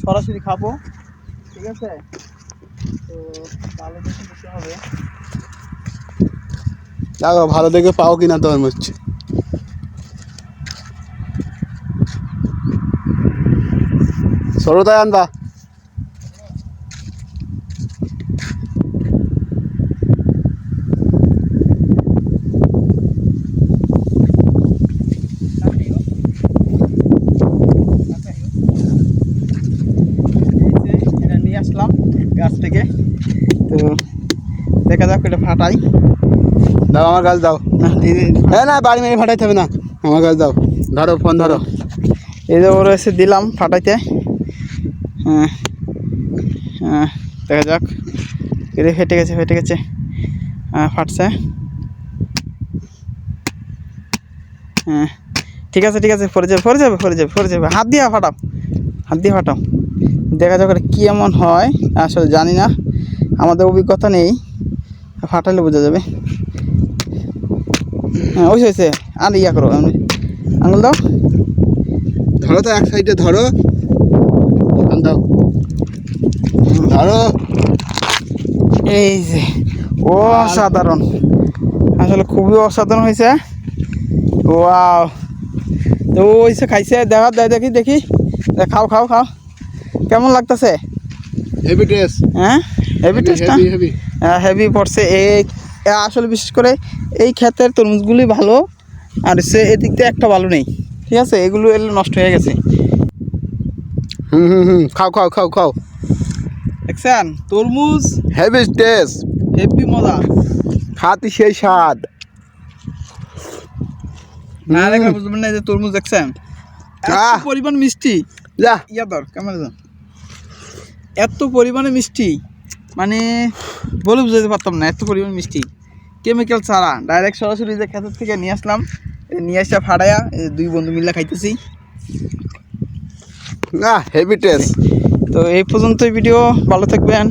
সরাসরি খাবো, ঠিক আছে? তো ভালো দেখে দিতে হবে। দেখো ভালো দেখে পাও কিনা তরমুজ। সরোতায় আনবা। এটা নিয়ে আসলাম গাছ থেকে, তো দেখা যাক এটা ফাটাই। দাও আমার গাছ দাও। না দিদি, হ্যাঁ না বাড়ি মেরে ফাটাইতে হবে না, আমার গাছ দাও। ধরো ফোন ধরো। এই যে ওর এসে দিলাম ফাটাইতে। হ্যাঁ হ্যাঁ, দেখা যাক। এটা ফেটে গেছে, ফেটে গেছে। ফাটছে। হ্যাঁ ঠিক আছে, ঠিক আছে, পরে যাবে, পরে যাবে, পরে যাবে, পরে যাবে। হাত দিয়ে ফাটাও, হাত দিয়ে ফাটাও। দেখা যাক এটা কী এমন হয়, আসলে জানি না, আমাদের অভিজ্ঞতা নেই। ফাটালে বোঝা যাবে। হ্যাঁ ওই হয়েছে। আর ইয়া করো, আঙুল দাও। ধরো তো এক সাইডে ধরো, দাও ধরো। এই যে অসাধারণ, আসলে খুবই অসাধারণ হয়েছে। ওয়াও, তো ওইসে খাইছে, দেখা দেয়, দেখি দেখি, খাও খাও খাও, কেমন লাগতেছে? Heavy taste. হ্যাঁ হেভি টেস্ট না? হেভি। হেভি পড়ছে। এই আসলে বিশেষ করে এই ক্ষেতের তরমুজগুলি ভালো, আর সে এদিক দিয়ে একটা ভালো নেই, ঠিক আছে? এগুলো এলে নষ্ট হয়ে গেছে। খাও খাও খাও খাও। দেখছেন তরমুজ হেভি টেস্ট, হেভি মজা। খাতি সেই স্বাদ। না দেখলে বুঝবেন না যে তরমুজ দেখছেন এত পরিমাণ মিষ্টি। যা ইয়া দর কেমন, এত পরিমাণে মিষ্টি, মানে বলে বুঝাতে পারতাম না, এত পরিমাণ মিষ্টি। কেমিক্যাল ছাড়া, ডাইরেক্ট সরাসরি যে ক্ষেতের থেকে নিয়ে আসলাম, নিয়ে আসা ফাড়াইয়া দুই বন্ধু মিলে খাইতেছি। না হেভি টেস্ট। তো এই পর্যন্তই ভিডিও, ভালো থাকবেন।